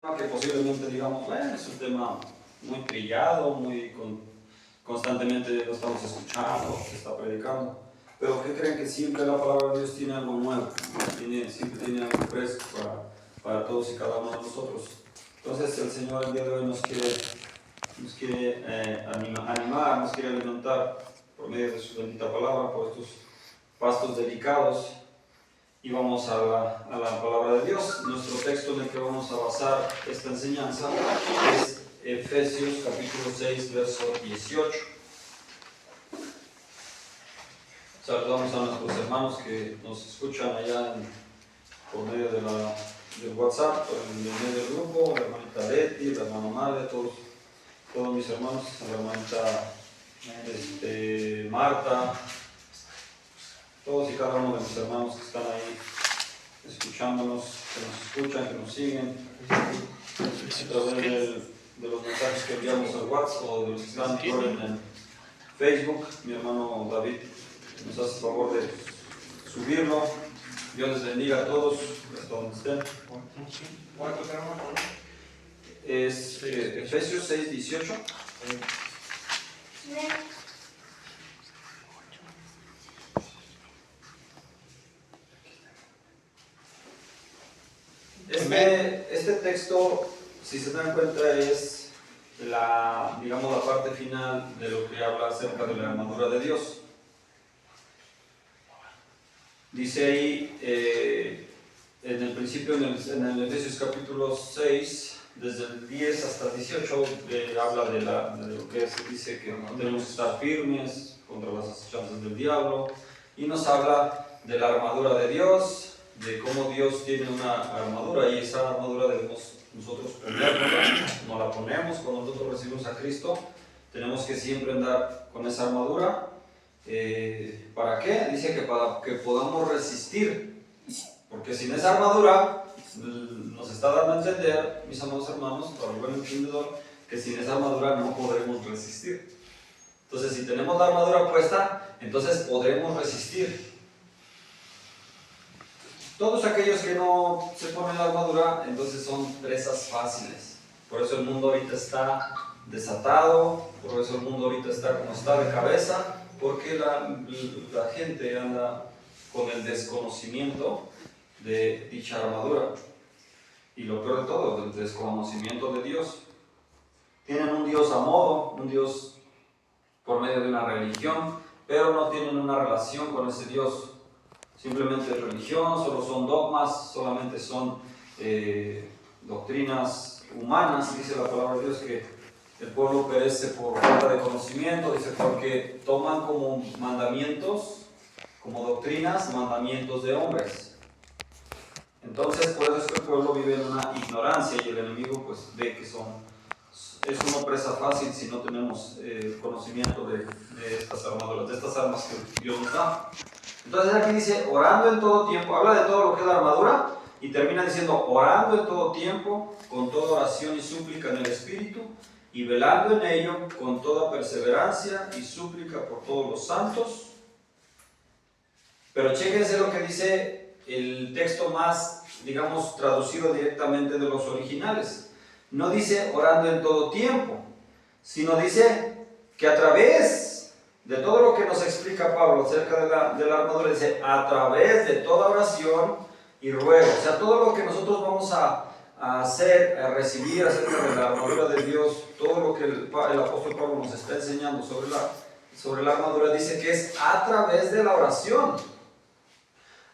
Que posiblemente digamos, bueno, es un tema muy trillado, constantemente lo estamos escuchando, se está predicando, pero ¿qué creen? Que siempre la palabra de Dios tiene algo nuevo, siempre tiene algo fresco para todos y cada uno de nosotros. Entonces el Señor el día de hoy nos quiere animar, nos quiere alimentar por medio de su bendita palabra, por estos pastos delicados. Y vamos a la palabra de Dios. Nuestro texto en el que vamos a basar esta enseñanza es Efesios capítulo 6, verso 18. Saludamos a nuestros hermanos que nos escuchan allá por medio del WhatsApp, por medio del grupo, la hermanita Leti, la hermana Madre, todos mis hermanos, la hermanita Marta, todos y cada uno de mis hermanos que están ahí escuchándonos, que nos escuchan, que nos siguen a través de los mensajes que enviamos al WhatsApp o de los que están en Facebook. Mi hermano David nos hace el favor de subirlo. Dios les bendiga a todos, hasta donde estén. Es Efesios 6, 18. Este texto, si se dan cuenta, es la parte final de lo que habla acerca de la armadura de Dios. Dice ahí, en el principio, en el Efesios capítulo 6, desde el 10 hasta el 18, habla de lo que se dice que tenemos que estar firmes contra las acechanzas del diablo, y nos habla de la armadura de Dios, de cómo Dios tiene una armadura, y esa armadura debemos nosotros ponerla. No la ponemos cuando nosotros recibimos a Cristo, tenemos que siempre andar con esa armadura. ¿Para qué? Dice que para que podamos resistir, porque sin esa armadura nos está dando a entender, mis amados hermanos, para el buen entendedor, que sin esa armadura no podremos resistir. Entonces, si tenemos la armadura puesta, entonces podremos resistir. Todos aquellos que no se ponen la armadura, entonces son presas fáciles. Por eso el mundo ahorita está desatado, por eso el mundo ahorita está como está de cabeza, porque la gente anda con el desconocimiento de dicha armadura. Y lo peor de todo, el desconocimiento de Dios. Tienen un Dios a modo, un Dios por medio de una religión, pero no tienen una relación con ese Dios. Simplemente es religión, solo son dogmas, solamente son doctrinas humanas. Dice la palabra de Dios que el pueblo perece por falta de conocimiento, dice, porque toman como mandamientos, como doctrinas, mandamientos de hombres. Entonces, por eso es que el pueblo vive en una ignorancia, y el enemigo pues ve que es una presa fácil si no tenemos conocimiento de estas armaduras, de estas armas que Dios nos da. Entonces aquí dice, orando en todo tiempo, habla de todo lo que es la armadura, y termina diciendo, orando en todo tiempo, con toda oración y súplica en el Espíritu, y velando en ello con toda perseverancia y súplica por todos los santos. Pero chéquense lo que dice el texto más, traducido directamente de los originales. No dice orando en todo tiempo, sino dice que a través de todo lo que nos explica Pablo acerca de la armadura, dice a través de toda oración y ruego. O sea, todo lo que nosotros vamos a hacer, a recibir acerca de la armadura de Dios, todo lo que el apóstol Pablo nos está enseñando sobre la armadura, dice que es a través de la oración.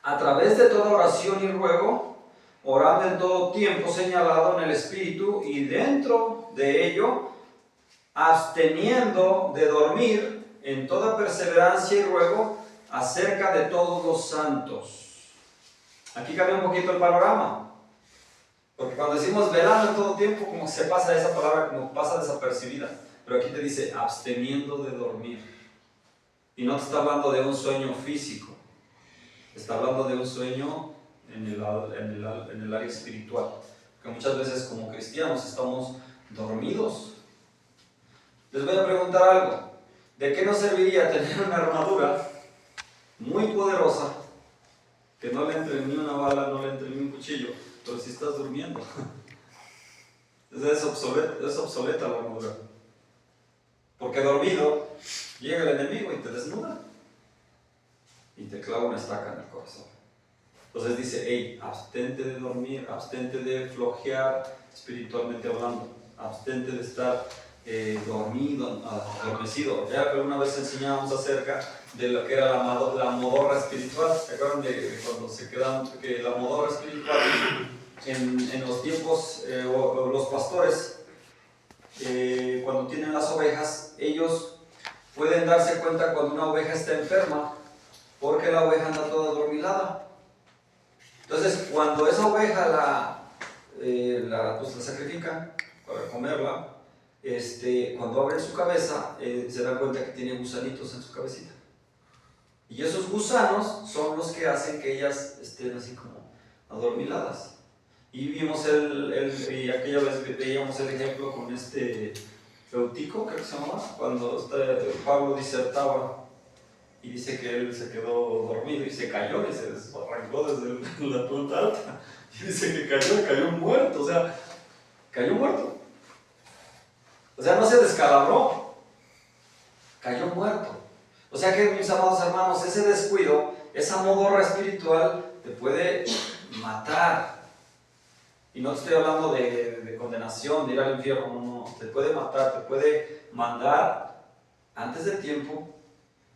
A través de toda oración y ruego, orando en todo tiempo señalado en el Espíritu, y dentro de ello, absteniendo de dormir en toda perseverancia y ruego acerca de todos los santos. Aquí cambia un poquito el panorama, porque cuando decimos velando en todo tiempo, como se pasa esa palabra, como pasa desapercibida, pero aquí te dice absteniendo de dormir, y no te está hablando de un sueño físico, está hablando de un sueño en el área espiritual, que muchas veces como cristianos estamos dormidos. Les voy a preguntar algo, ¿de qué nos serviría tener una armadura muy poderosa, que no le entre ni una bala, no le entre ni un cuchillo, pero si estás durmiendo? es obsoleta la armadura. Porque dormido llega el enemigo y te desnuda y te clava una estaca en el corazón. Entonces dice, hey, abstente de dormir, abstente de flojear espiritualmente hablando, abstente de estar dormido, adormecido. Ya alguna vez enseñábamos acerca de lo que era la modorra espiritual. ¿Se acuerdan de cuando se quedan, que la modorra espiritual en los tiempos, o los pastores, cuando tienen las ovejas, ellos pueden darse cuenta cuando una oveja está enferma, porque la oveja anda toda adormilada. Entonces, cuando esa oveja pues la sacrifican para comerla, cuando abren su cabeza, se dan cuenta que tiene gusanitos en su cabecita. Y esos gusanos son los que hacen que ellas estén así como adormiladas. Y vimos y aquella vez veíamos el ejemplo con Eutico, creo que se llamaba, cuando Pablo disertaba y dice que él se quedó dormido y se cayó y se desarrancó desde la punta alta. Y dice que cayó muerto, o sea, cayó muerto. O sea, no se descalabró, cayó muerto. O sea que, mis amados hermanos, ese descuido, esa modorra espiritual te puede matar. Y no te estoy hablando de condenación, de ir al infierno, no, te puede matar, te puede mandar antes de tiempo.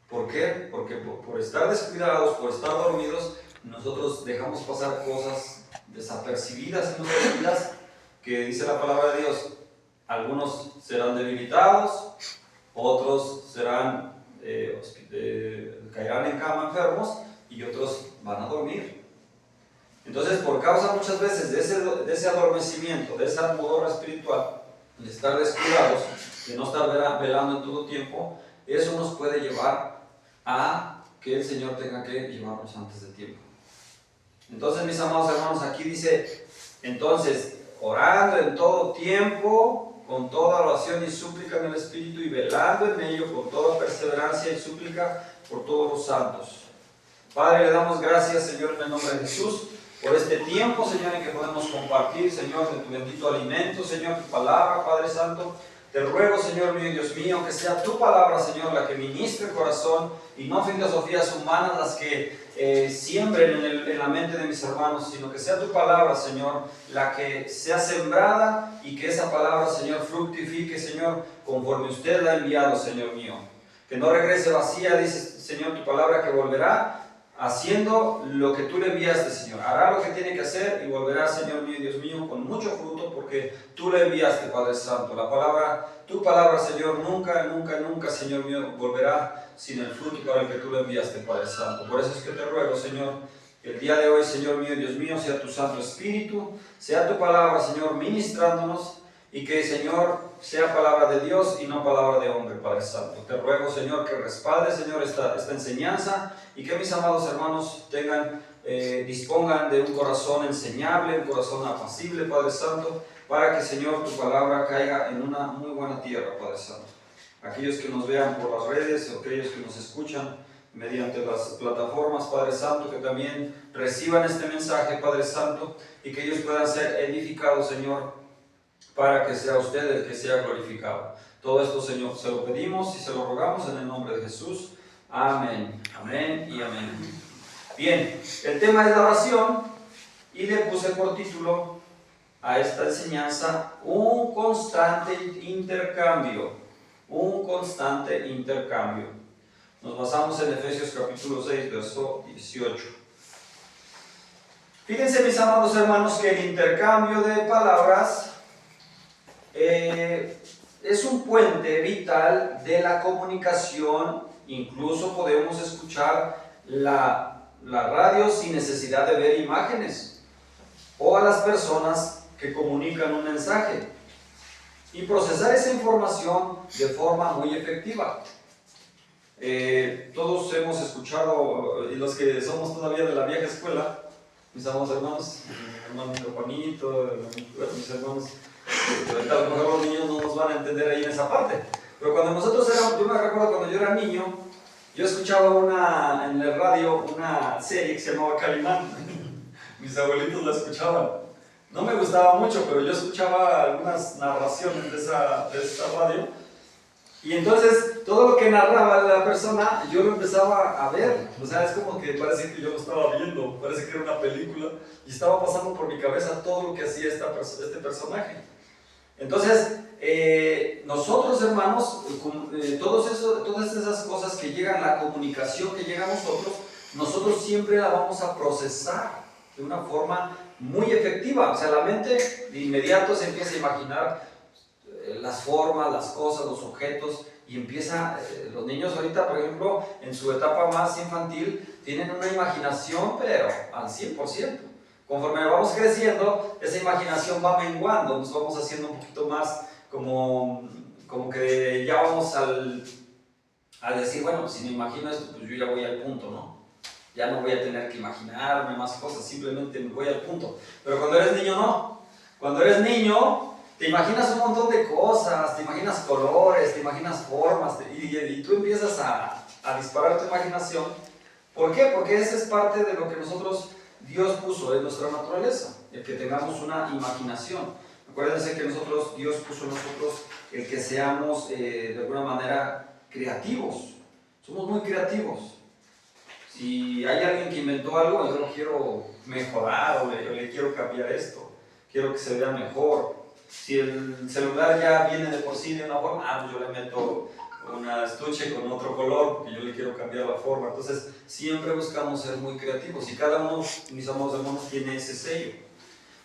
¿Por qué? Porque por estar descuidados, por estar dormidos, nosotros dejamos pasar cosas desapercibidas en nuestras vidas, que dice la palabra de Dios. Algunos serán debilitados, otros caerán en cama enfermos y otros van a dormir. Entonces, por causa muchas veces de ese adormecimiento, de esa modorra espiritual, de estar descuidados, de no estar velando en todo tiempo, eso nos puede llevar a que el Señor tenga que llevarnos antes de tiempo. Entonces, mis amados hermanos, aquí dice, entonces, orando en todo tiempo, con toda oración y súplica en el Espíritu, y velando en ello con toda perseverancia y súplica por todos los santos. Padre, le damos gracias, Señor, en el nombre de Jesús, por este tiempo, Señor, en que podemos compartir, Señor, de tu bendito alimento, Señor, tu palabra, Padre Santo. Te ruego, Señor mío y Dios mío, que sea tu palabra, Señor, la que ministre el corazón y no filosofías humanas las que siembren en la mente de mis hermanos, sino que sea tu palabra, Señor, la que sea sembrada y que esa palabra, Señor, fructifique, Señor, conforme usted la ha enviado, Señor mío. Que no regrese vacía, dice, Señor, tu palabra, que volverá haciendo lo que tú le enviaste, Señor. Hará lo que tiene que hacer y volverá, Señor mío y Dios mío, con mucho fruto, porque tú le enviaste, Padre Santo. Tu palabra, Señor, nunca, nunca, nunca, Señor mío, volverá sin el fruto para el que tú le enviaste, Padre Santo. Por eso es que te ruego, Señor, que el día de hoy, Señor mío y Dios mío, sea tu Santo Espíritu, sea tu palabra, Señor, ministrándonos, y que, Señor, sea palabra de Dios y no palabra de hombre, Padre Santo. Te ruego, Señor, que respalde, Señor, esta enseñanza, y que mis amados hermanos dispongan de un corazón enseñable, un corazón apacible, Padre Santo, para que, Señor, tu palabra caiga en una muy buena tierra, Padre Santo. Aquellos que nos vean por las redes, o aquellos que nos escuchan mediante las plataformas, Padre Santo, que también reciban este mensaje, Padre Santo, y que ellos puedan ser edificados, Señor, para que sea usted el que sea glorificado. Todo esto, Señor, se lo pedimos y se lo rogamos en el nombre de Jesús. Amén, amén y amén. Bien, el tema es la oración, y le puse por título a esta enseñanza un constante intercambio. Un constante intercambio. Nos basamos en Efesios capítulo 6, verso 18. Fíjense, mis amados hermanos, que el intercambio de palabras es un puente vital de la comunicación. Incluso podemos escuchar la radio sin necesidad de ver imágenes, o a las personas que comunican un mensaje, y procesar esa información de forma muy efectiva. Todos hemos escuchado, y los que somos todavía de la vieja escuela, mis amados hermanos, mi hermano Juanito, mis hermanos, ahorita a lo mejor los niños no nos van a entender ahí en esa parte, pero cuando nosotros éramos, yo me recuerdo cuando yo era niño, yo escuchaba en el radio una serie que se llamaba Calimán. Mis abuelitos la escuchaban, No me gustaba mucho, pero yo escuchaba algunas narraciones de esa radio. Y entonces, todo lo que narraba la persona, yo lo empezaba a ver. O sea, es como que parece que yo lo estaba viendo, parece que era una película. Y estaba pasando por mi cabeza todo lo que hacía este personaje. Entonces, nosotros, hermanos, todas esas cosas que llegan, la comunicación que llega a nosotros siempre la vamos a procesar de una forma muy efectiva. O sea, la mente de inmediato se empieza a imaginar las formas, las cosas, los objetos, y empieza, los niños ahorita, por ejemplo, en su etapa más infantil, tienen una imaginación, pero al 100%. Conforme vamos creciendo, esa imaginación va menguando, nos vamos haciendo un poquito más como que ya vamos al decir, bueno, si me imagino esto, pues yo ya voy al punto, ¿no? Ya no voy a tener que imaginarme más cosas, simplemente me voy al punto. Pero cuando eres niño, no. Cuando eres niño, te imaginas un montón de cosas, te imaginas colores, te imaginas formas, y tú empiezas a disparar tu imaginación. ¿Por qué? Porque esa es parte de lo que Dios puso en nuestra naturaleza, el que tengamos una imaginación. Acuérdense que Dios puso en nosotros el que seamos de alguna manera creativos. Somos muy creativos. Si hay alguien que inventó algo, yo lo quiero mejorar o le quiero cambiar esto, quiero que se vea mejor. Si el celular ya viene de por sí de una forma, pues yo le meto una estuche con otro color porque yo le quiero cambiar la forma. Entonces siempre buscamos ser muy creativos y cada uno, mis amados hermanos, tiene ese sello.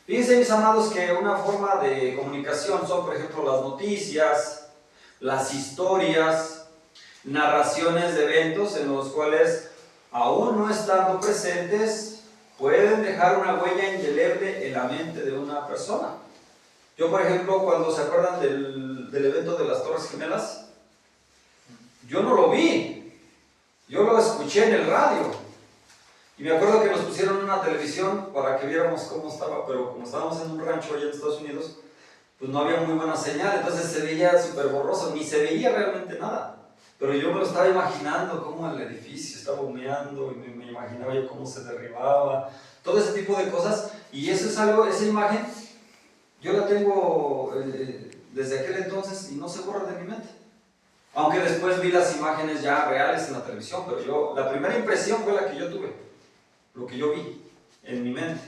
Fíjense, mis amados, que una forma de comunicación son, por ejemplo, las noticias, las historias, narraciones de eventos en los cuales, aún no estando presentes, pueden dejar una huella indeleble en la mente de una persona. Yo, por ejemplo, cuando se acuerdan del evento de las Torres Gemelas, yo no lo vi, yo lo escuché en el radio. Y me acuerdo que nos pusieron una televisión para que viéramos cómo estaba, pero como estábamos en un rancho allá en Estados Unidos, pues no había muy buena señal, entonces se veía súper borroso, ni se veía realmente nada. Pero yo me lo estaba imaginando cómo el edificio estaba humeando, y me imaginaba yo cómo se derribaba, todo ese tipo de cosas, y eso es algo, esa imagen, yo la tengo desde aquel entonces y no se borra de mi mente. Aunque después vi las imágenes ya reales en la televisión, pero la primera impresión fue la que yo tuve, lo que yo vi en mi mente.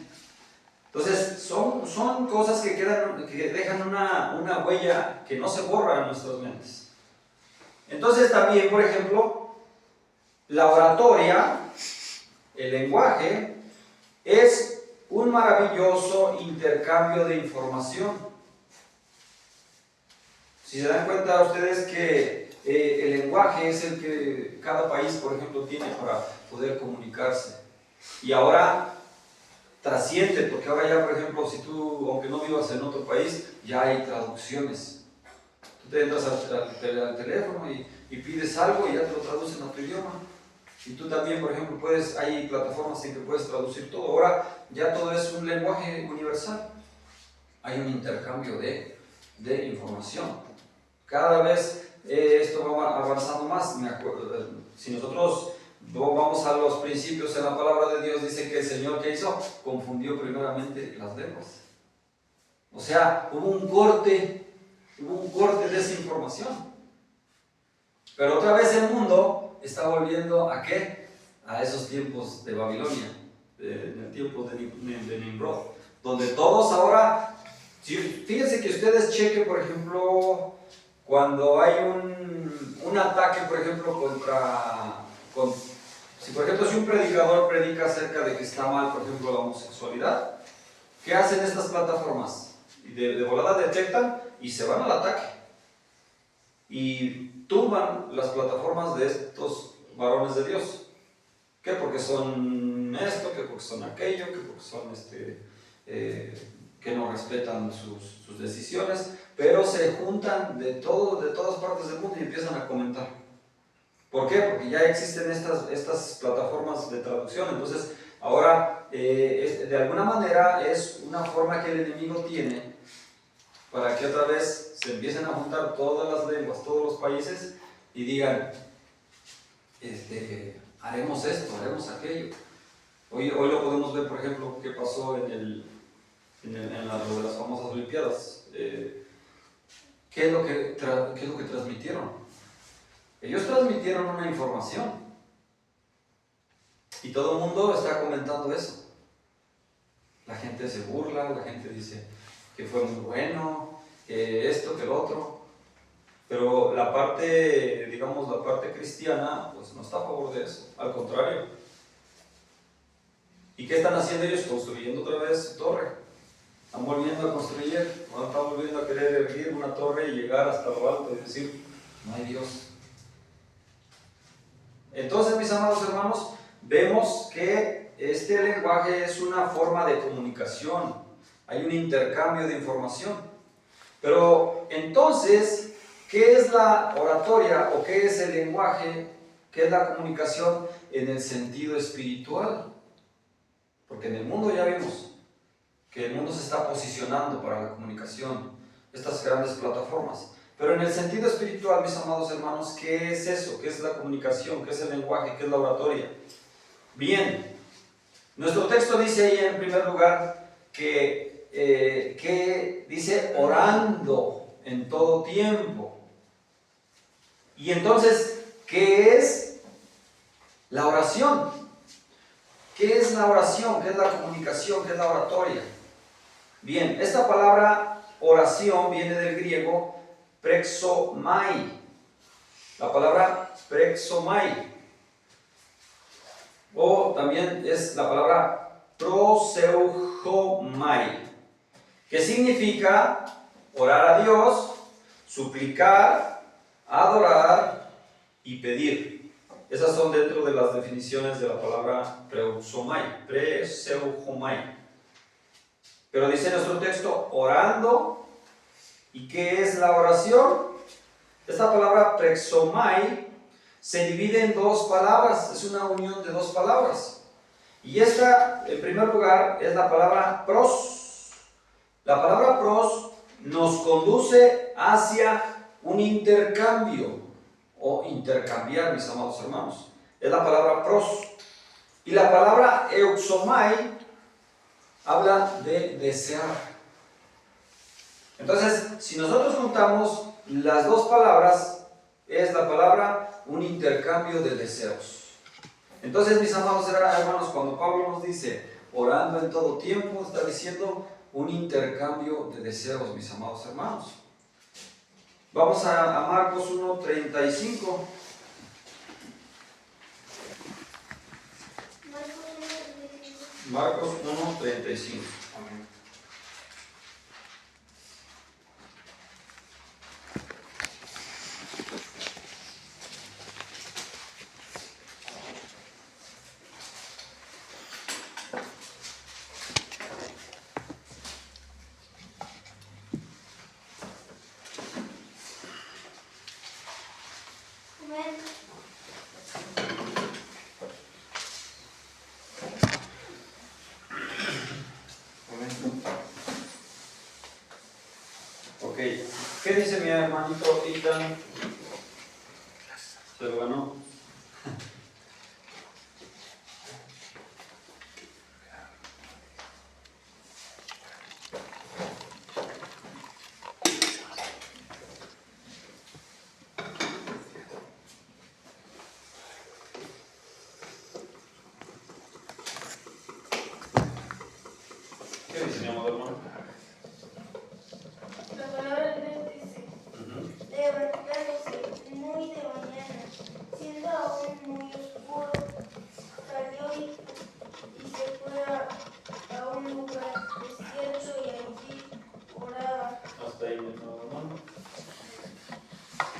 Entonces, son cosas que dejan una huella que no se borra en nuestras mentes. Entonces, también, por ejemplo, la oratoria, el lenguaje, es un maravilloso intercambio de información. Si se dan cuenta ustedes que el lenguaje es el que cada país, por ejemplo, tiene para poder comunicarse. Y ahora trasciende, porque ahora ya, por ejemplo, si tú, aunque no vivas en otro país, ya hay traducciones. Tú te entras al teléfono y pides algo y ya te lo traducen a tu idioma. Y tú también, por ejemplo, hay plataformas en que puedes traducir todo. Ahora ya todo es un lenguaje universal. Hay un intercambio de información. Cada vez esto va avanzando más. Si nosotros vamos a los principios en la palabra de Dios, dice que el Señor, ¿qué hizo? Confundió primeramente las lenguas. O sea, hubo un corte de esa información. Pero otra vez el mundo está volviendo ¿a qué? A esos tiempos de Babilonia, en el tiempo de Nimrod, donde todos ahora, fíjense que ustedes chequen, por ejemplo, cuando hay un ataque, por ejemplo, si por ejemplo si un predicador predica acerca de que está mal, por ejemplo, la homosexualidad, ¿qué hacen estas plataformas? De volada detectan y se van al ataque. Y tumban las plataformas de estos varones de Dios. ¿Qué? Porque son esto, que porque son aquello, que porque son que no respetan sus decisiones, pero se juntan de todas partes del mundo y empiezan a comentar. ¿Por qué? Porque ya existen estas plataformas de traducción. Entonces ahora de alguna manera es una forma que el enemigo tiene para que otra vez se empiecen a juntar todas las lenguas, todos los países y digan, haremos esto, haremos aquello. Hoy lo podemos ver, por ejemplo, qué pasó en en lo de las famosas Olimpiadas. ¿Qué es lo que transmitieron? Ellos transmitieron una información y todo el mundo está comentando eso. La gente se burla, la gente dice que fue muy bueno, que esto, que lo otro. Pero la parte, digamos, la parte cristiana, pues no está a favor de eso, al contrario. ¿Y qué están haciendo ellos? Construyendo otra vez su torre. Están volviendo a construir, están volviendo a querer erguir una torre y llegar hasta lo alto y decir, no hay Dios. Entonces, mis amados hermanos, vemos que este lenguaje es una forma de comunicación. Hay un intercambio de información. Pero entonces, ¿qué es la oratoria o qué es el lenguaje? ¿Qué es la comunicación en el sentido espiritual? Porque en el mundo ya vimos que el mundo se está posicionando para la comunicación, estas grandes plataformas. Pero en el sentido espiritual, mis amados hermanos, ¿qué es eso? ¿Qué es la comunicación? ¿Qué es el lenguaje? ¿Qué es la oratoria? Bien, nuestro texto dice ahí en primer lugar que dice orando en todo tiempo. Y entonces, ¿qué es la oración? ¿Qué es la oración? ¿Qué es la comunicación? ¿Qué es la oratoria? Bien, esta palabra oración viene del griego prexomai. La palabra prexomai. O también es la palabra proseujomai, que significa orar a Dios, suplicar, adorar y pedir. Esas son dentro de las definiciones de la palabra preseujomai. Pero dice nuestro texto, orando. ¿Y qué es la oración? Esta palabra prexomai se divide en dos palabras, es una unión de dos palabras. Y esta, en primer lugar, es la palabra pros. La palabra pros nos conduce hacia un intercambio, o intercambiar, mis amados hermanos. Es la palabra pros. Y la palabra euxomai habla de desear. Entonces, si nosotros juntamos las dos palabras, es la palabra un intercambio de deseos. Entonces, mis amados hermanos, cuando Pablo nos dice orando en todo tiempo, está diciendo un intercambio de deseos, mis amados hermanos. Vamos a Marcos 1:35. Marcos 1:35. Amén. Ok, ¿qué dice mi hermanito Ethan? ¿Se lo ganó? ¿Qué dice mi amor hermano? La palabra de Dios dice, levantándose muy de mañana, siendo aún muy oscuro, salió y se fue a un lugar desierto y allí oraba. Hasta ahí, mi amor hermano.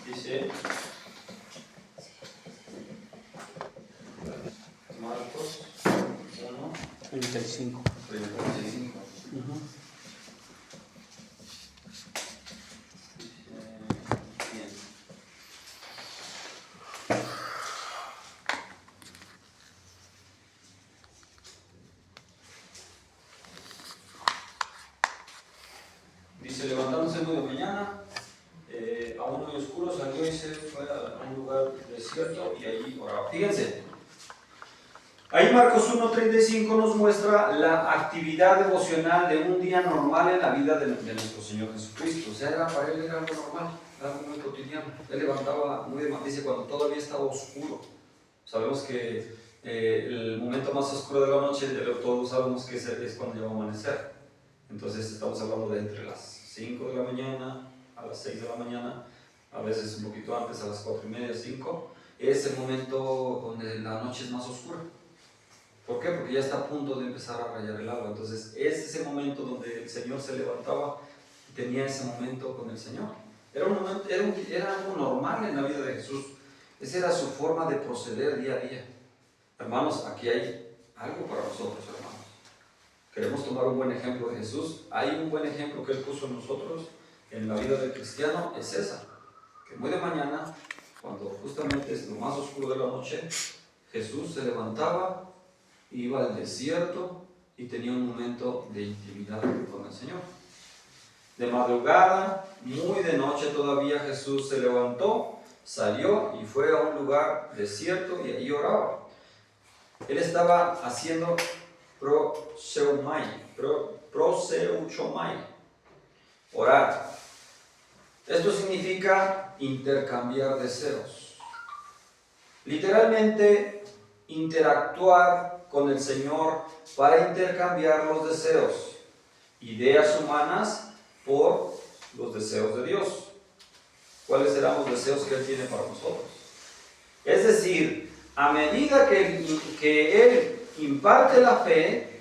Dice Marcos 35. 1:35. Bien. Dice, levantándose muy de mañana, aún muy oscuro, salió y se fue a un lugar desierto y allí oraba. Fíjense, Ahí Marcos 1:35 nos muestra la actividad devocional de un día normal en la vida de nuestro Señor Jesucristo. O sea, para él era algo normal, algo muy cotidiano. Él levantaba muy de dice cuando todavía estaba oscuro. Sabemos que el momento más oscuro de la noche, todos sabemos que es cuando ya va a amanecer. Entonces estamos hablando de entre las 5 de la mañana a las 6 de la mañana, a veces un poquito antes, a las 4:30, 5. Es el momento donde la noche es más oscura. ¿Por qué? Porque ya está a punto de empezar a rayar el alba. Entonces es ese momento donde el Señor se levantaba y tenía ese momento con el Señor. Era algo normal en la vida de Jesús. Esa era su forma de proceder día a día. Hermanos, aquí hay algo para nosotros, hermanos. Queremos tomar un buen ejemplo de Jesús. Hay un buen ejemplo que Él puso en nosotros, en la vida del cristiano, es esa. Que muy de mañana, cuando justamente es lo más oscuro de la noche, Jesús se levantaba, iba al desierto y tenía un momento de intimidad con el Señor. De madrugada, muy de noche todavía, Jesús se levantó, salió y fue a un lugar desierto y allí oraba. Él estaba haciendo proseuchomai, orar. Esto significa intercambiar deseos. Literalmente, interactuar con el Señor para intercambiar los deseos, ideas humanas por los deseos de Dios. ¿Cuáles serán los deseos que Él tiene para nosotros? Es decir, a medida que Él imparte la fe,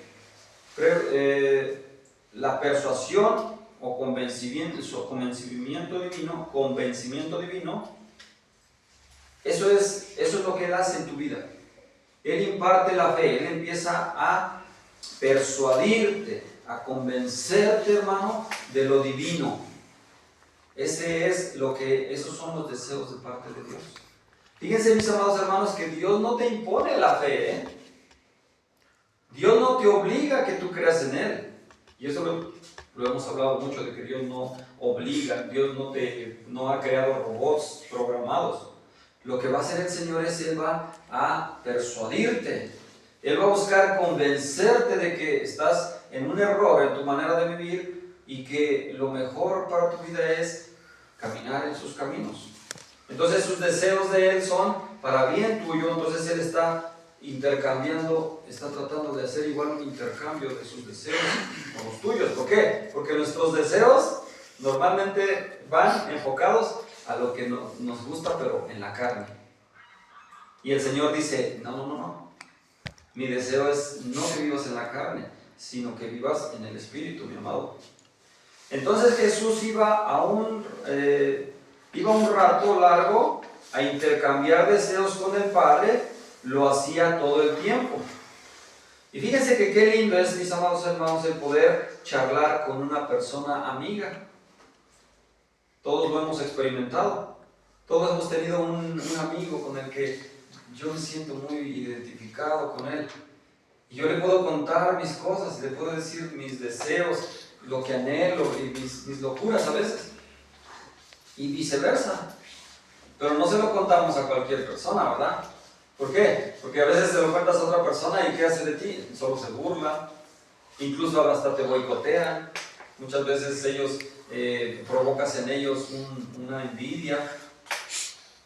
la persuasión o convencimiento divino, eso es lo que Él hace en tu vida. Él imparte la fe, Él empieza a persuadirte, a convencerte, hermano, de lo divino. Esos son los deseos de parte de Dios. Fíjense, mis amados hermanos, que Dios no te impone la fe, ¿eh? Dios no te obliga a que tú creas en Él. Y eso lo hemos hablado mucho, de que Dios no obliga, Dios no ha creado robots programados. Lo que va a hacer el Señor es, Él va a persuadirte. Él va a buscar convencerte de que estás en un error en tu manera de vivir y que lo mejor para tu vida es caminar en sus caminos. Entonces sus deseos de Él son para bien tuyo. Entonces Él está intercambiando, está tratando de hacer igual un intercambio de sus deseos con los tuyos. ¿Por qué? Porque nuestros deseos normalmente van enfocados a lo que nos gusta, pero en la carne. Y el Señor dice, no. Mi deseo es no que vivas en la carne, sino que vivas en el Espíritu, mi amado. Entonces Jesús iba un rato largo a intercambiar deseos con el Padre, lo hacía todo el tiempo. Y fíjense que qué lindo es, mis amados hermanos, el poder charlar con una persona amiga. Todos lo hemos experimentado. Todos hemos tenido un amigo con el que yo me siento muy identificado con él. Y yo le puedo contar mis cosas, le puedo decir mis deseos, lo que anhelo y mis locuras a veces. Y viceversa. Pero no se lo contamos a cualquier persona, ¿verdad? ¿Por qué? Porque a veces se lo cuentas a otra persona y ¿qué hace de ti? Solo se burla, incluso hasta te boicotean. Muchas veces provocas en ellos una envidia.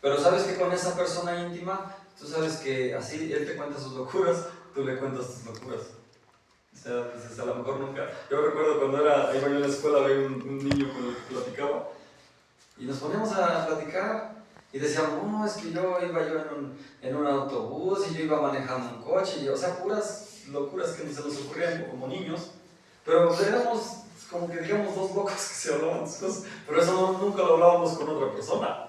Pero sabes que con esa persona íntima, tú sabes que así él te cuenta sus locuras, tú le cuentas tus locuras. O sea, pues, a lo mejor nunca. Yo recuerdo cuando iba yo a la escuela, había un niño con el que platicaba y nos poníamos a platicar y decíamos, no, es que iba en un autobús y yo iba manejando un coche, o sea, puras locuras que se nos ocurrían como niños, pero éramos como que digamos dos locos que se hablaban de cosas, pero eso nunca lo hablábamos con otra persona.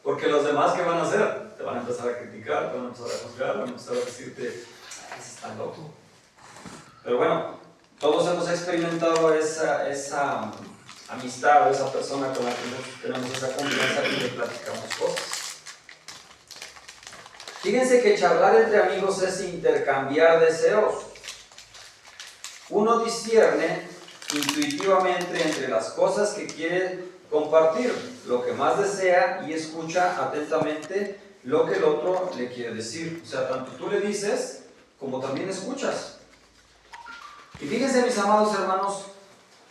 Porque los demás, ¿qué van a hacer? Te van a empezar a criticar, te van a empezar a juzgar, van a empezar a decirte, ese está loco. Pero bueno, todos hemos experimentado esa amistad, esa persona con la que tenemos esa confianza y le platicamos cosas. Fíjense que charlar entre amigos es intercambiar deseos. Uno discierne intuitivamente entre las cosas que quiere compartir, lo que más desea, y escucha atentamente lo que el otro le quiere decir. O sea, tanto tú le dices como también escuchas. Y fíjense, mis amados hermanos,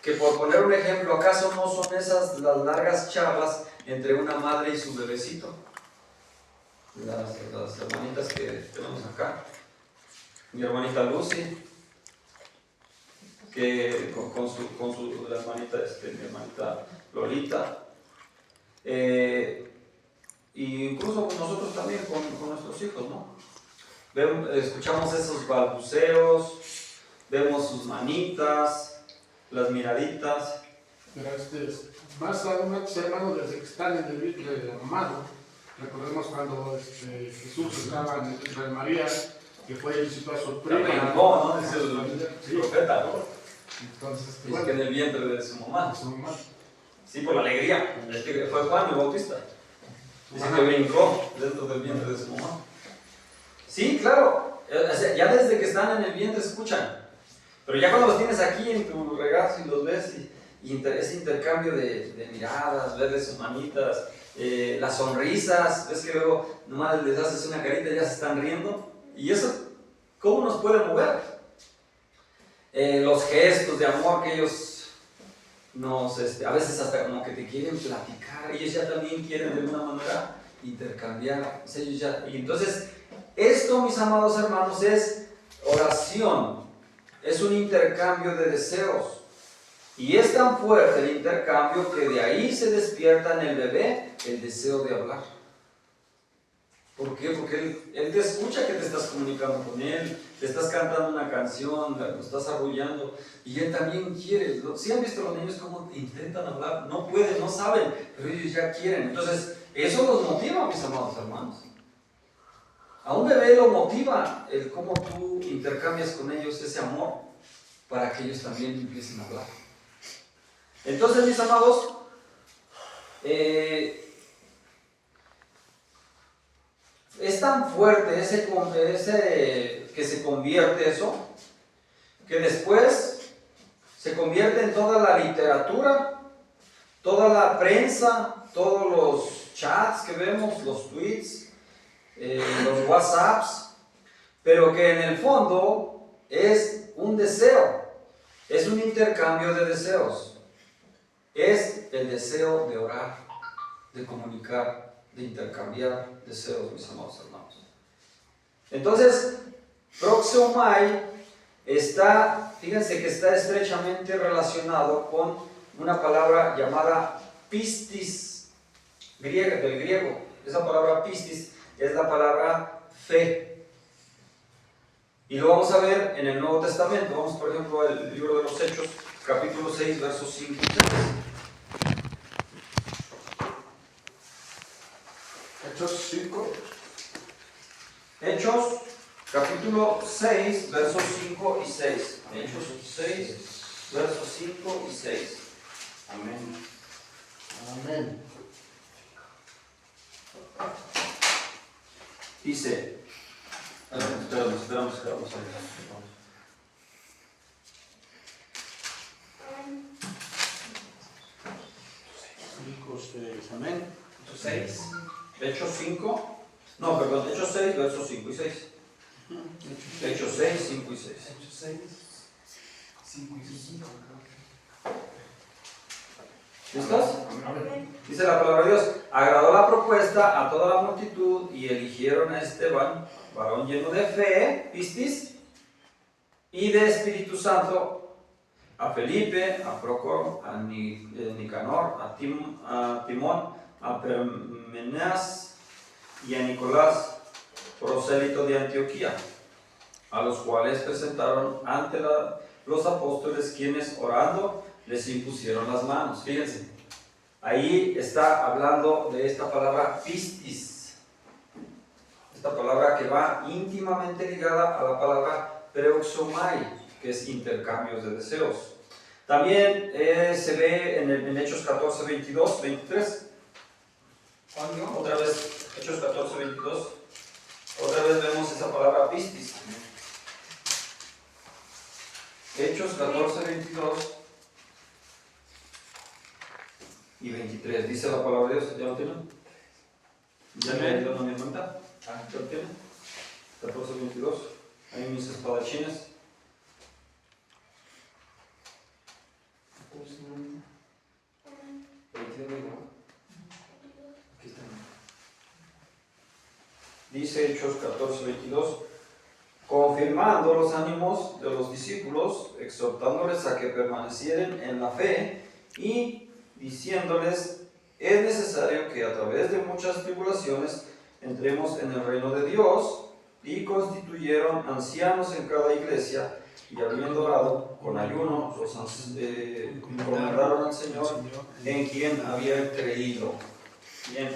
que por poner un ejemplo, ¿acaso no son esas las largas charlas entre una madre y su bebecito? Las hermanitas que tenemos acá. Mi hermanita Lucy, que con su la hermanita, mi hermanita Lolita. Y incluso con nosotros también, con nuestros hijos, ¿no? Escuchamos esos balbuceos, vemos sus manitas, las miraditas. Pero más aún, hermano, desde que están en el vientre de la mamá, ¿no? Recordemos cuando Jesús estaba en el vientre de María, que fue y visitó a su prima. ¿No? Dice el profeta, ¿no? Entonces, dice que en el vientre de su mamá. Su mamá. Sí, por la alegría. Es que fue Juan el Bautista. Dice que brincó dentro del vientre de su mamá. Sí, claro. O sea, ya desde que están en el vientre escuchan. Pero ya cuando los tienes aquí en tu regazo y los ves, y ese intercambio de miradas, verles sus manitas, las sonrisas, ves que luego nomás les haces una carita y ya se están riendo. Y eso, ¿cómo nos puede mover? Los gestos de amor que ellos a veces hasta como que te quieren platicar, ellos ya también quieren de alguna manera intercambiar. Y entonces, esto, mis amados hermanos, es oración, es un intercambio de deseos. Y es tan fuerte el intercambio que de ahí se despierta en el bebé el deseo de hablar. ¿Por qué? Porque él te escucha que te estás comunicando con él, te estás cantando una canción, lo estás arrullando, y él también quiere. ¿Sí han visto los niños cómo intentan hablar? No pueden, no saben, pero ellos ya quieren. Entonces, eso los motiva, mis amados hermanos. A un bebé lo motiva el cómo tú intercambias con ellos ese amor para que ellos también empiecen a hablar. Entonces, mis amados, es tan fuerte ese que se convierte eso, que después se convierte en toda la literatura, toda la prensa, todos los chats que vemos, los tweets, los WhatsApps, pero que en el fondo es un deseo, es un intercambio de deseos. Es el deseo de orar, de comunicar, de intercambiar deseos, mis amados hermanos. Entonces, proxomai fíjense que está estrechamente relacionado con una palabra llamada pistis, del griego. Esa palabra pistis es la palabra fe. Y lo vamos a ver en el Nuevo Testamento. Vamos, por ejemplo, al libro de los Hechos, capítulo 6, versos 5 y 6. Hechos 5. Hechos, capítulo 6, versos 5 y 6. Hechos 6, versos 5 y 6. Amén. Amén. Dice, esperamos. 5, 6. Amén. Hechos 6, Hechos 5, no, perdón, Hechos 6, versos 5 y 6. Hechos 6, 5 y 6. Hechos 6, 5 y 6. ¿Listos? Amén. Dice la palabra de Dios, agradó la propuesta a toda la multitud y eligieron a Esteban, varón lleno de fe, pistis, y de Espíritu Santo, a Felipe, a Procoro, a Nicanor, a Timón, a Parmenas y a Nicolás, prosélito de Antioquía, a los cuales presentaron ante los apóstoles, quienes orando les impusieron las manos. Fíjense, ahí está hablando de esta palabra pistis, esta palabra que va íntimamente ligada a la palabra preuxomai, que es intercambios de deseos. También se ve en Hechos 14, 22, 23. Otra vez, Hechos 14, 22. Otra vez vemos esa palabra pistis. Hechos 14, 22 y 23. Dice la palabra de Dios. ¿Ya lo tienen? ¿Ya me ayudan a mi hermana? ¿Ya lo tienen? 14, 22. Ahí mis espadachines. ¿Cómo se llama? 21, ¿no? Aquí está. Dice Hechos 14:22, confirmando los ánimos de los discípulos, exhortándoles a que permanecieren en la fe y diciéndoles, es necesario que a través de muchas tribulaciones entremos en el reino de Dios, y constituyeron ancianos en cada iglesia, y habiendo orado con ayuno, los encomendaron al Señor en quien habían creído. Bien.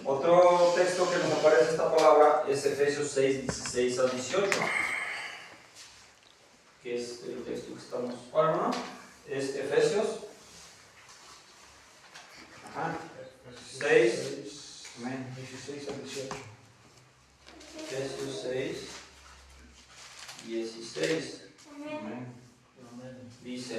Otro texto que nos aparece esta palabra es Efesios 6:16 al 18, que es el texto que estamos para, ¿no? Es Efesios 6, amén. 16 al 18. Efesios 6, 16. Amén. Dice,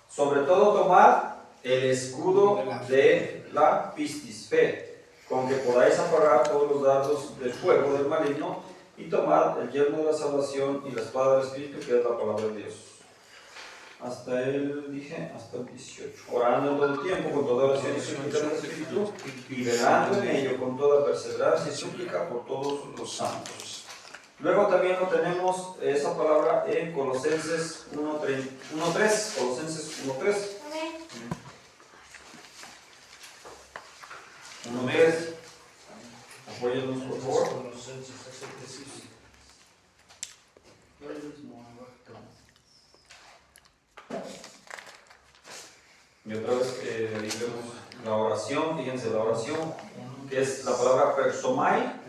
sobre todo tomad el escudo de la pistis, fe, con que podáis apagar todos los dardos del fuego del maligno, y tomad el yelmo de la salvación y la espada del Espíritu, que es la palabra de Dios. Hasta el 18. Orando en todo tiempo, con toda oración y súplica del Espíritu, y velando en ello con toda perseverancia y súplica por todos los santos. Luego también lo tenemos esa palabra en Colosenses 1:3. Colosenses 1:3. Amén. 1:3. Apóyennos, por favor. Y otra vez ahí vemos la oración, fíjense, la oración, que es la palabra persomai,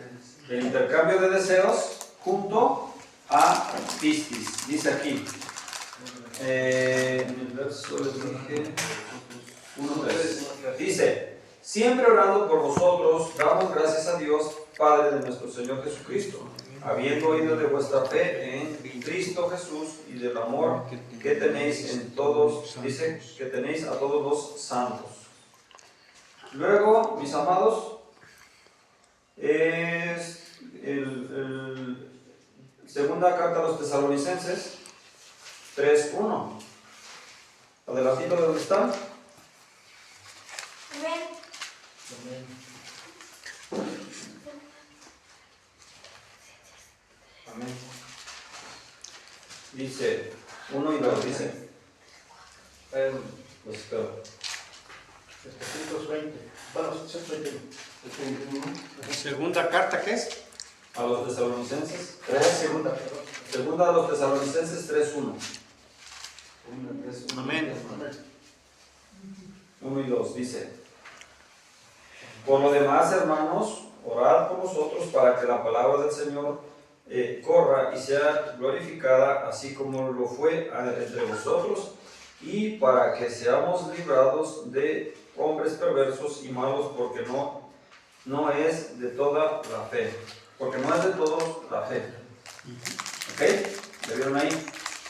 el intercambio de deseos junto a pistis. Dice aquí, en el verso les dije 1:3. Dice, siempre orando por vosotros, damos gracias a Dios, Padre de nuestro Señor Jesucristo, habiendo oído de vuestra fe en Cristo Jesús y del amor que tenéis en todos, dice, que tenéis a todos los santos. Luego, mis amados, es el segunda carta a los Tesalonicenses 3:1. Adelantito de donde están. Amén. Amén. Dice 1 y 2, dice. Los espero. 720. Bueno, 721. Segunda carta, ¿qué es? A los Tesalonicenses. Segunda, perdón. Segunda a los Tesalonicenses 3:1. Amén. 1 y 2 dice: por lo demás, hermanos, orad por nosotros para que la palabra del Señor corra y sea glorificada, así como lo fue entre vosotros, y para que seamos librados de hombres perversos y malos, porque no es de toda la fe. Porque no es de todos la fe. ¿Ok? ¿Le vieron ahí?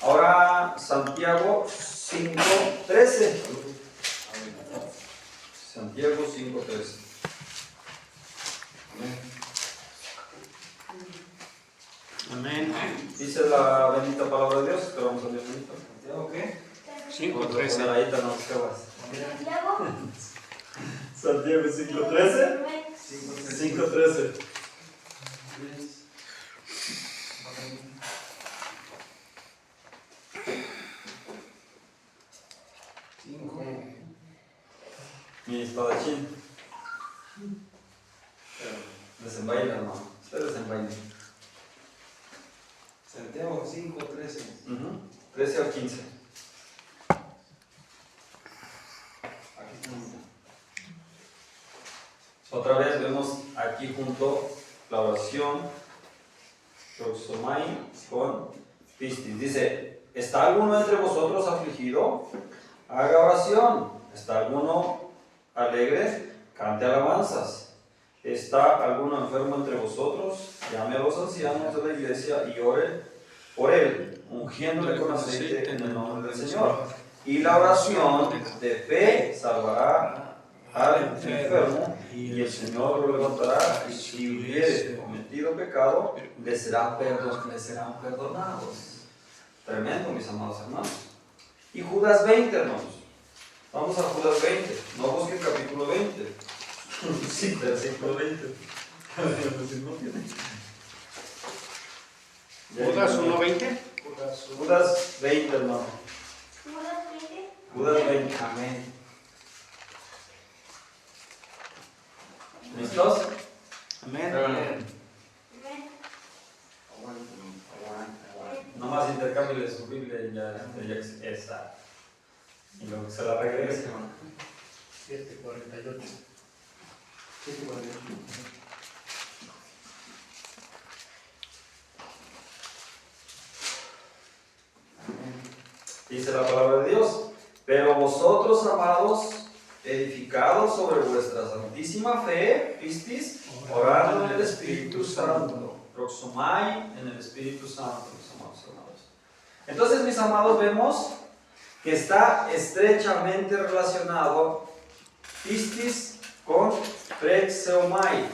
Ahora Santiago 5:13. Santiago 5:13. Amén. Dice la bendita palabra de Dios. Esperamos a Dios bendito. ¿Santiago qué? Por 5:13. ahí te nos acabas. Santiago. Santiago 5:13. Amén. 5:13. Mi espadachín. Desenvaina, hermano. Usted desenvaina. Santiago 5:13. 13 al 15. Aquí estamos. Otra vez vemos aquí junto la oración Proxomai con pistis. Dice: ¿está alguno entre vosotros afligido? Haga oración. ¿Está alguno alegre? Cante alabanzas. ¿Está alguno enfermo entre vosotros? Llame a los ancianos de la iglesia y ore por él, ungiéndole con aceite en el nombre del Señor. Y la oración de fe salvará al enfermo, y el Señor lo levantará, y si hubiere cometido pecado, le serán perdonados. Tremendo, mis amados hermanos. Y Judas 20, hermanos. Vamos a Judas 20. No busquen capítulo 20. Sí, versículo 20. No tiene. ¿Judas 1:20? Judas 20, hermano. Judas 20. Judas 20. Amén. ¿Listos? Amén. Amén. Amén. Nomás intercámbiale su Biblia y ya esa. Y luego se la regresa. 7:48. Dice la palabra de Dios. Pero vosotros, amados, edificados sobre vuestra santísima fe, pistis, orando en el Espíritu Santo. Proxomai en el Espíritu Santo, mis amados hermanos. Entonces, mis amados, vemos que está estrechamente relacionado pistis con prexeomai.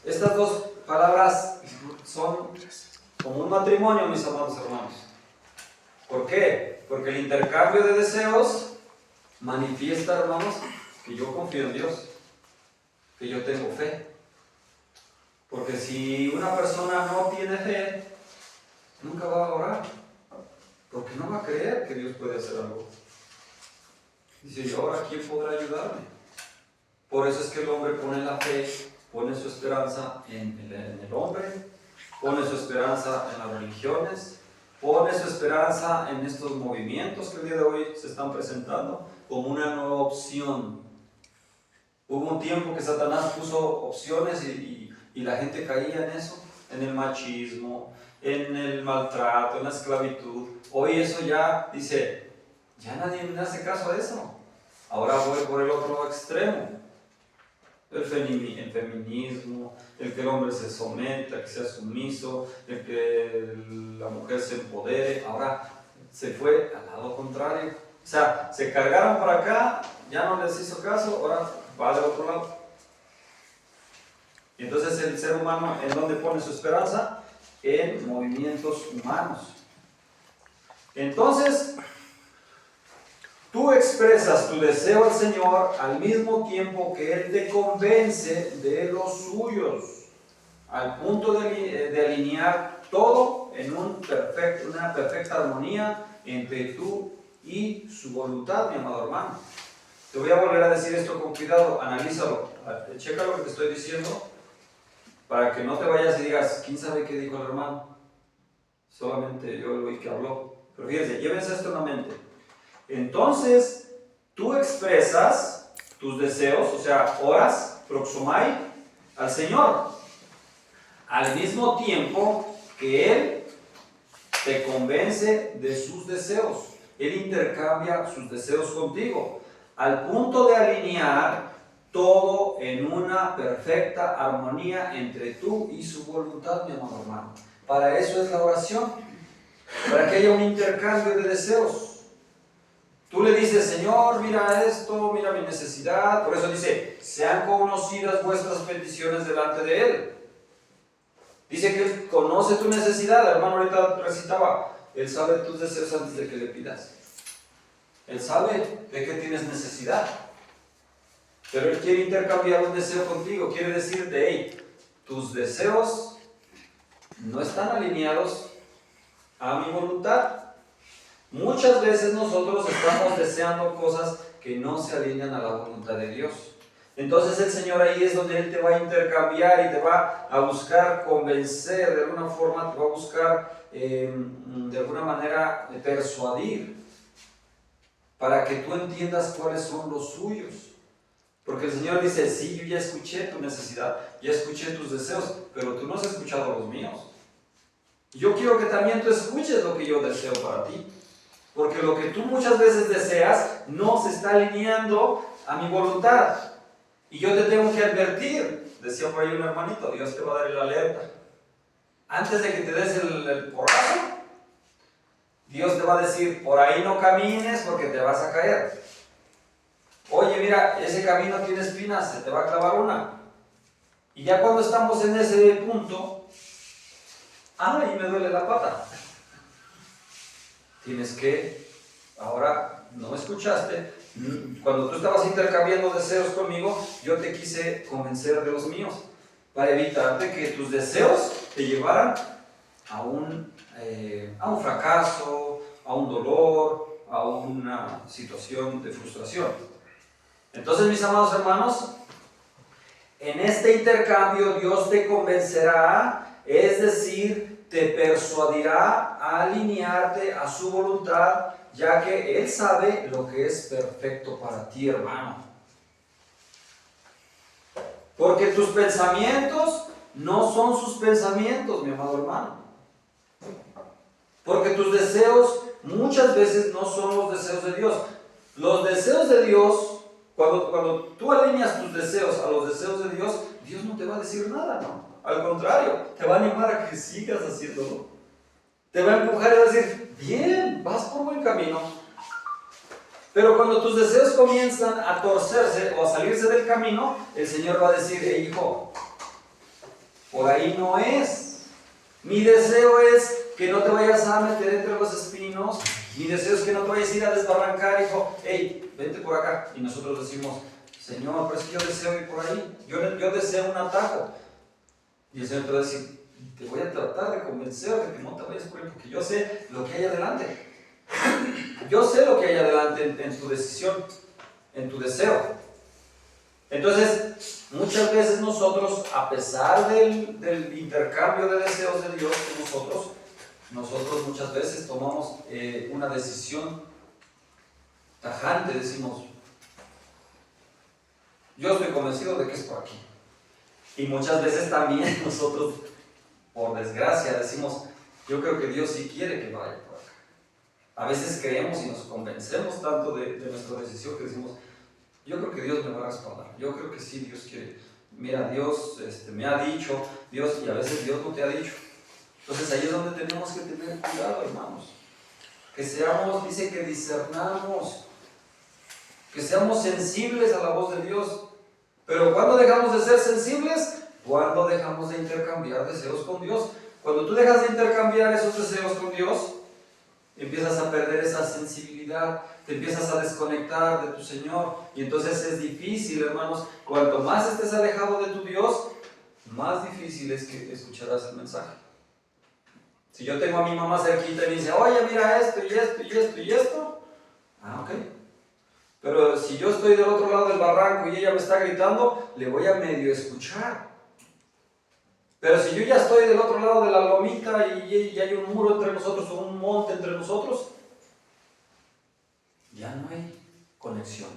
Estas dos palabras son como un matrimonio, mis amados hermanos. ¿Por qué? Porque el intercambio de deseos manifiesta, hermanos, que yo confío en Dios, que yo tengo fe. Porque si una persona no tiene fe, nunca va a orar, porque no va a creer que Dios puede hacer algo. Dice, ¿y ahora quién podrá ayudarme? Por eso es que el hombre pone la fe, pone su esperanza en el hombre, pone su esperanza en las religiones, pone su esperanza en estos movimientos que el día de hoy se están presentando como una nueva opción. Hubo un tiempo que Satanás puso opciones y la gente caía en eso, en el machismo, en el maltrato, en la esclavitud. Hoy eso ya dice, ya nadie me hace caso a eso. Ahora voy por el otro extremo. El feminismo, el que el hombre se someta, que sea sumiso, el que la mujer se empodere. Ahora se fue al lado contrario. O sea, se cargaron por acá, ya no les hizo caso, ahora va del otro lado. Y entonces el ser humano, ¿en dónde pone su esperanza? En movimientos humanos. Entonces, tú expresas tu deseo al Señor al mismo tiempo que Él te convence de los suyos, al punto de alinear todo en una perfecta armonía entre tú y su voluntad, mi amado hermano. Te voy a volver a decir esto con cuidado, analízalo, checa lo que te estoy diciendo, para que no te vayas y digas, ¿quién sabe qué dijo el hermano? Solamente yo lo oí que habló. Pero fíjense, llévense esto en la mente. Entonces, tú expresas tus deseos, o sea, oras, proxomai, al Señor, al mismo tiempo que Él te convence de sus deseos. Él intercambia sus deseos contigo, al punto de alinear todo en una perfecta armonía entre tú y su voluntad, mi amado hermano. Para eso es la oración, para que haya un intercambio de deseos. Tú le dices, Señor, mira esto, mira mi necesidad. Por eso dice, sean conocidas vuestras peticiones delante de Él. Dice que Él conoce tu necesidad. Hermano, ahorita recitaba, Él sabe tus deseos antes de que le pidas. Él sabe de qué tienes necesidad. Pero Él quiere intercambiar un deseo contigo. Quiere decirte, hey, tus deseos no están alineados a mi voluntad. Muchas veces nosotros estamos deseando cosas que no se alinean a la voluntad de Dios. Entonces el Señor ahí es donde Él te va a intercambiar y te va a buscar convencer de alguna forma, te va a buscar de alguna manera persuadir para que tú entiendas cuáles son los suyos. Porque el Señor dice, sí, yo ya escuché tu necesidad, ya escuché tus deseos, pero tú no has escuchado los míos. Yo quiero que también tú escuches lo que yo deseo para ti. Porque lo que tú muchas veces deseas no se está alineando a mi voluntad. Y yo te tengo que advertir, decía por ahí un hermanito, Dios te va a dar el alerta. Antes de que te des el porrazo, Dios te va a decir, por ahí no camines porque te vas a caer. Oye mira, ese camino tiene espinas, se te va a clavar una. Y ya cuando estamos en ese punto, ahí me duele la pata. Tienes que, ahora, no me escuchaste, cuando tú estabas intercambiando deseos conmigo, yo te quise convencer de los míos, para evitarte que tus deseos te llevaran a un fracaso, a un dolor, a una situación de frustración. Entonces, mis amados hermanos, en este intercambio Dios te convencerá, es decir, te persuadirá a alinearte a su voluntad, ya que Él sabe lo que es perfecto para ti, hermano. Porque tus pensamientos no son sus pensamientos, mi amado hermano. Porque tus deseos muchas veces no son los deseos de Dios. Los deseos de Dios, cuando tú alineas tus deseos a los deseos de Dios, Dios no te va a decir nada, ¿no? Al contrario, te va a animar a que sigas haciéndolo. Te va a empujar y va a decir, bien, vas por buen camino. Pero cuando tus deseos comienzan a torcerse o a salirse del camino, el Señor va a decir, hijo, por ahí no es. Mi deseo es que no te vayas a meter entre los espinos. Mi deseo es que no te vayas a ir a desbarrancar, hijo. Hey, vente por acá. Y nosotros decimos, Señor, pero es que yo deseo ir por ahí. Yo deseo un atajo. Y el Señor te va a decir, te voy a tratar de convencer de que no te vayas por ahí, porque yo sé lo que hay adelante. Yo sé lo que hay adelante en tu decisión, en tu deseo. Entonces, muchas veces nosotros, a pesar del intercambio de deseos de Dios con nosotros muchas veces tomamos una decisión tajante, decimos, yo estoy convencido de que es por aquí. Y muchas veces también nosotros, por desgracia, decimos, yo creo que Dios sí quiere que vaya por acá. A veces creemos y nos convencemos tanto de nuestra decisión que decimos, yo creo que Dios me va a respaldar, yo creo que sí, Dios quiere. Mira, Dios me ha dicho, Dios, y a veces Dios no te ha dicho. Entonces ahí es donde tenemos que tener cuidado, hermanos. Que seamos, dice que discernamos, que seamos sensibles a la voz de Dios. Pero ¿cuándo dejamos de ser sensibles? Cuando dejamos de intercambiar deseos con Dios. Cuando tú dejas de intercambiar esos deseos con Dios, empiezas a perder esa sensibilidad, te empiezas a desconectar de tu Señor. Y entonces es difícil, hermanos, cuanto más estés alejado de tu Dios, más difícil es que escucharás el mensaje. Si yo tengo a mi mamá cerquita y me dice, oye, mira esto y esto y esto y esto, ok. Pero si yo estoy del otro lado del barranco y ella me está gritando, le voy a medio escuchar. Pero si yo ya estoy del otro lado de la lomita y hay un muro entre nosotros o un monte entre nosotros, ya no hay conexión,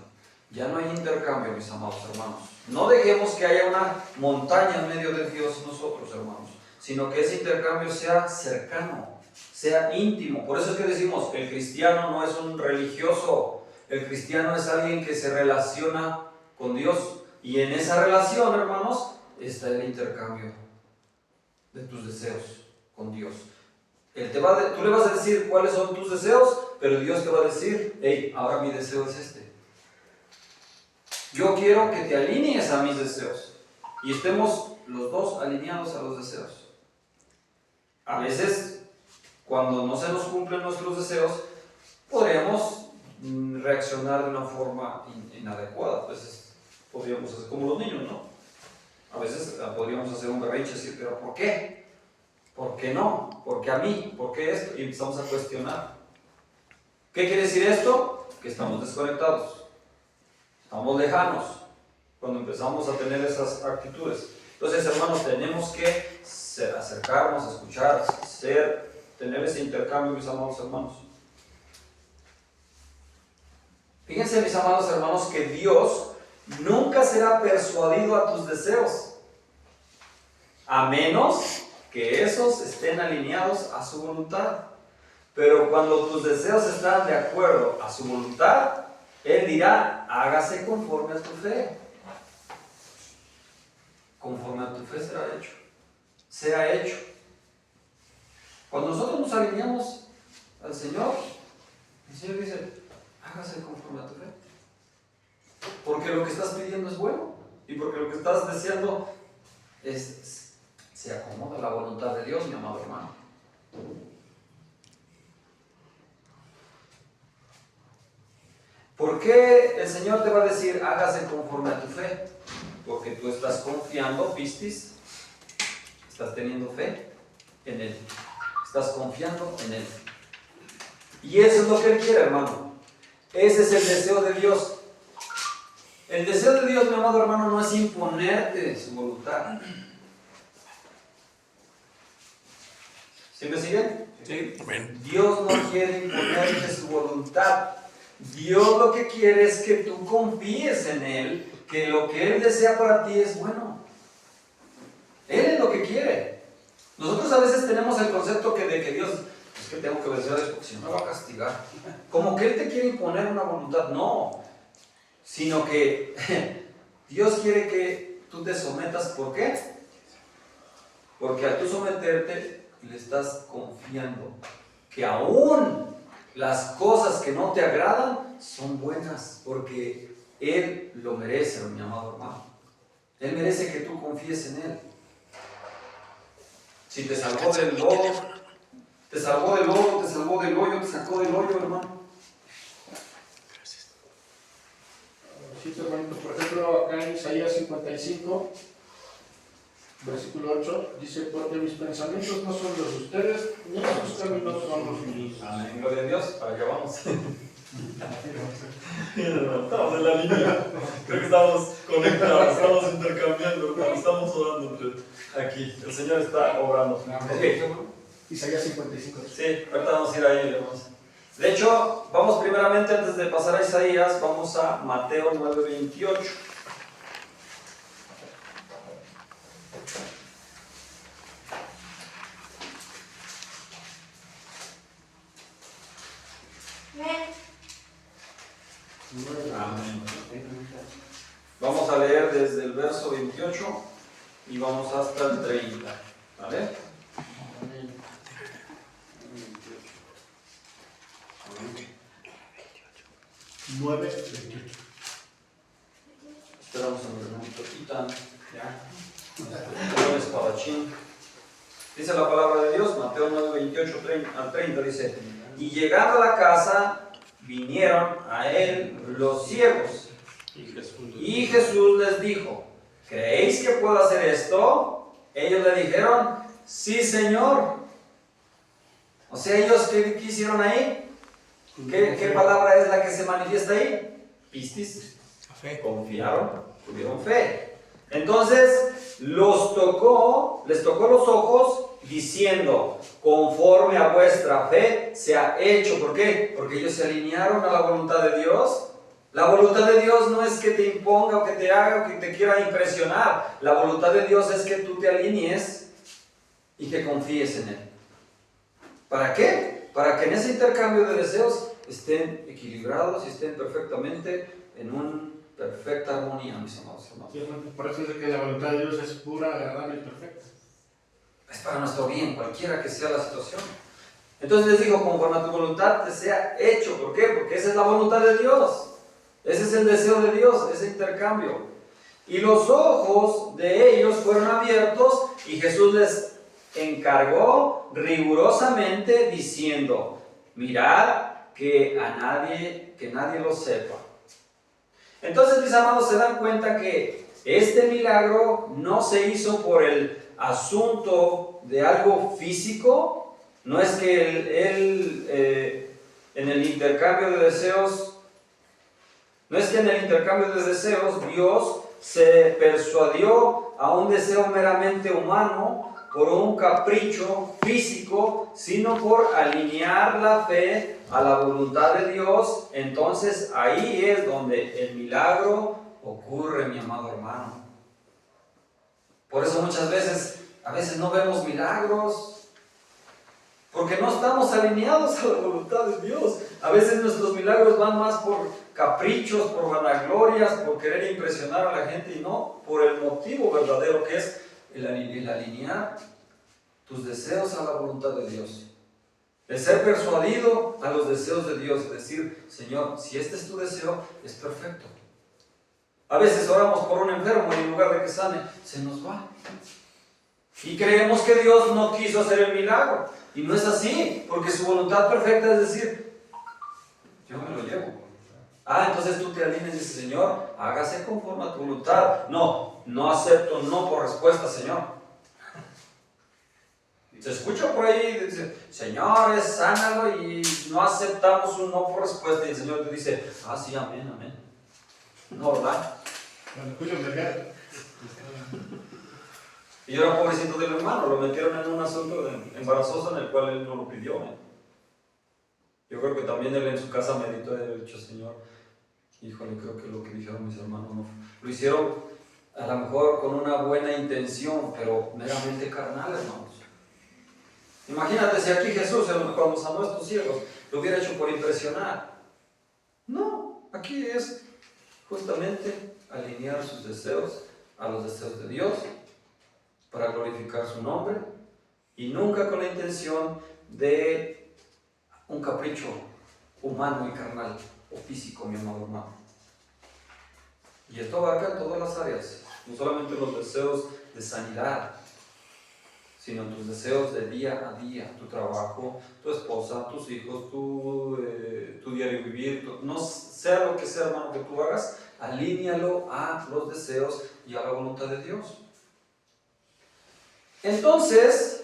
ya no hay intercambio, mis amados hermanos. No dejemos que haya una montaña en medio de Dios nosotros, hermanos, sino que ese intercambio sea cercano, sea íntimo. Por eso es que decimos, el cristiano no es un religioso, el cristiano es alguien que se relaciona con Dios. Y en esa relación, hermanos, está el intercambio de tus deseos con Dios. Tú le vas a decir cuáles son tus deseos, pero Dios te va a decir, hey, ahora mi deseo es este. Yo quiero que te alinees a mis deseos y estemos los dos alineados a los deseos. A veces, cuando no se nos cumplen nuestros deseos, podríamos reaccionar de una forma inadecuada. A veces podríamos hacer como los niños, ¿no? A veces podríamos hacer un berrinche y decir, ¿pero por qué? ¿Por qué no? ¿Por qué a mí? ¿Por qué esto? Y empezamos a cuestionar. ¿Qué quiere decir esto? Que estamos desconectados. Estamos lejanos cuando empezamos a tener esas actitudes. Entonces, hermanos, tenemos que acercarnos, escuchar, tener ese intercambio, mis amados hermanos. Fíjense, mis amados hermanos, que Dios nunca será persuadido a tus deseos, a menos que esos estén alineados a su voluntad. Pero cuando tus deseos están de acuerdo a su voluntad, Él dirá, hágase conforme a tu fe. Conforme a tu fe será hecho. Sea hecho. Cuando nosotros nos alineamos al Señor, el Señor dice, hágase conforme a tu fe. Porque lo que estás pidiendo es bueno. Y porque lo que estás deseando se acomoda a la voluntad de Dios, mi amado hermano. ¿Por qué el Señor te va a decir hágase conforme a tu fe? Porque tú estás confiando, Pistis, estás teniendo fe en Él, estás confiando en Él. Y eso es lo que Él quiere, hermano. Ese es el deseo de Dios. El deseo de Dios, mi amado hermano, no es imponerte su voluntad. ¿Sí me siguen? Sí. Dios no quiere imponerte su voluntad. Dios lo que quiere es que tú confíes en Él, que lo que Él desea para ti es bueno. Él es lo que quiere. Nosotros a veces tenemos el concepto de que Dios, es que tengo que obedecer a Dios porque si no me va a castigar. Como que Él te quiere imponer una voluntad. No, sino que Dios quiere que tú te sometas. ¿Por qué? Porque al tú someterte le estás confiando que aún las cosas que no te agradan son buenas, porque Él lo merece, mi amado hermano. Él merece que tú confíes en Él. Si te salvó del lodo, te salvó del lodo, te salvó del hoyo, te sacó del hoyo, hermano. Sí, hermanito, por ejemplo, acá en Isaías 55, versículo 8, dice, porque mis pensamientos no son los de ustedes, ni sus caminos son los míos. Amén, gloria a Dios, para allá vamos. Estamos en la línea. Creo que estamos conectados, estamos intercambiando, hermano, estamos orando entre aquí. El Señor está obrando. Ok. Isaías 55. Sí, ahorita vamos a ir ahí, hermanos. De hecho, vamos primeramente, antes de pasar a Isaías, vamos a Mateo 9:28. Amén. Vamos a leer desde el verso 28 y vamos hasta el 30. ¿Vale? 9:28. Esperamos a mi hermanito Titán. El espadachín. Dice la palabra de Dios, Mateo 9:28 al 30, dice: y llegando a la casa, vinieron a él los ciegos. Y Jesús les dijo: ¿creéis que puedo hacer esto? Ellos le dijeron: sí, Señor. O sea, ellos, ¿qué hicieron ahí? ¿Qué palabra es la que se manifiesta ahí? Pistis. Confiaron, tuvieron fe. Entonces les tocó los ojos diciendo: conforme a vuestra fe se ha hecho. ¿Por qué? Porque ellos se alinearon a la voluntad de Dios. La voluntad de Dios no es que te imponga o que te haga o que te quiera impresionar. La voluntad de Dios es que tú te alinees y que confíes en Él. ¿Para qué? Para que en ese intercambio de deseos estén equilibrados y estén perfectamente en una perfecta armonía, mis amados hermanos. Sí, hermano, por eso es que la voluntad de Dios es pura, agradable y perfecta. Es para nuestro bien, cualquiera que sea la situación. Entonces les digo: conforme a tu voluntad te sea hecho. ¿Por qué? Porque esa es la voluntad de Dios. Ese es el deseo de Dios, ese intercambio. Y los ojos de ellos fueron abiertos y Jesús les encargó rigurosamente diciendo: mirad que nadie lo sepa. Entonces, mis amados, se dan cuenta que este milagro no se hizo por el asunto de algo físico. No es que él en el intercambio de deseos, Dios se persuadió a un deseo meramente humano por un capricho físico, sino por alinear la fe a la voluntad de Dios. Entonces ahí es donde el milagro ocurre, mi amado hermano. Por eso muchas veces, a veces no vemos milagros, porque no estamos alineados a la voluntad de Dios. A veces nuestros milagros van más por caprichos, por vanaglorias, por querer impresionar a la gente, y no por el motivo verdadero que es el alinear tus deseos a la voluntad de Dios. El ser persuadido a los deseos de Dios. Es decir: Señor, si este es tu deseo, es perfecto. A veces oramos por un enfermo y en lugar de que sane, se nos va. Y creemos que Dios no quiso hacer el milagro. Y no es así, porque su voluntad perfecta es decir, yo me lo llevo. Entonces tú te alineas y dices, Señor, hágase conforme a tu voluntad. No acepto no por respuesta, Señor. Se escucha por ahí, dice, Señor, sánalo, y no aceptamos un no por respuesta. Y el Señor te dice, sí, amén, amén. No, ¿verdad? Bueno, escúchame acá. Y ahora, pobrecito del hermano, lo metieron en un asunto embarazoso en el cual él no lo pidió. Yo creo que también él en su casa meditó y había dicho, Señor, híjole, creo que lo que dijeron mis hermanos no. Lo hicieron a lo mejor con una buena intención, pero meramente carnal, hermanos. Imagínate si aquí Jesús, cuando sanó a estos ciegos, lo hubiera hecho por impresionar. No, aquí es justamente alinear sus deseos a los deseos de Dios para glorificar su nombre y nunca con la intención de un capricho humano y carnal o físico, mi amado hermano. Y esto abarca en todas las áreas, no solamente los deseos de sanidad, sino tus deseos de día a día, tu trabajo, tu esposa, tus hijos, tu diario vivir, no sea lo que sea, hermano, que tú hagas, alínealo a los deseos y a la voluntad de Dios. Entonces,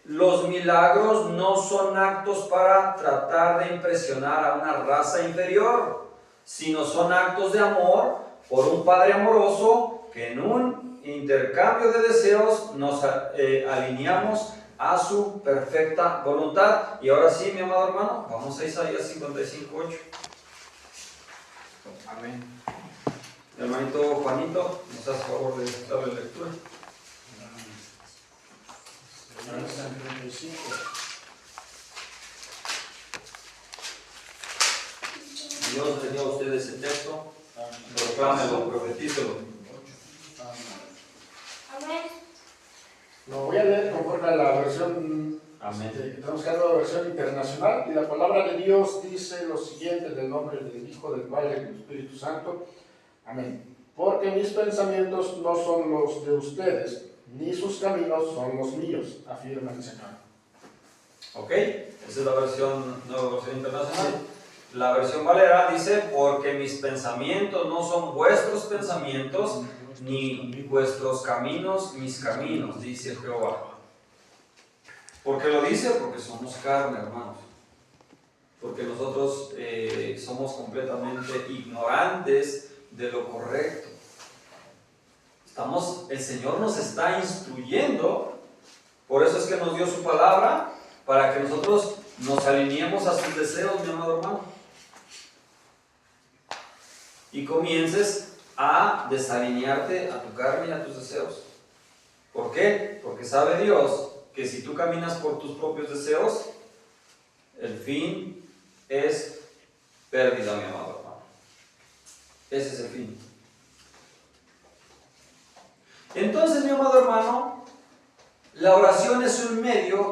los milagros no son actos para tratar de impresionar a una raza inferior, sino son actos de amor por un Padre amoroso que en un intercambio de deseos nos alineamos a su perfecta voluntad. Y ahora sí, mi amado hermano, vamos a Isaías 55:8. Amén. Hermanito Juanito, nos hace favor de darle lectura. Isaías 55. Dios le dio a usted ese texto, proclámelo, profetícelo. Amén. Lo voy a leer conforme a la versión. Amén. Estamos creando la versión internacional y la palabra de Dios dice lo siguiente en el nombre del Hijo, del Padre y del Espíritu Santo. Amén. Porque mis pensamientos no son los de ustedes, ni sus caminos son los míos, afirma el Señor. ¿Ok? Esa es la nueva versión internacional. La versión Valera dice, porque mis pensamientos no son vuestros pensamientos, ni vuestros caminos mis caminos, dice Jehová. ¿Por qué lo dice? Porque somos carne, hermanos. Porque nosotros somos completamente ignorantes de lo correcto. El Señor nos está instruyendo, por eso es que nos dio su palabra, para que nosotros nos alineemos a sus deseos, mi amado hermano. Y comiences a desalinearte a tu carne y a tus deseos. ¿Por qué? Porque sabe Dios que si tú caminas por tus propios deseos, el fin es pérdida, mi amado hermano. Ese es el fin. Entonces, mi amado hermano, la oración es un medio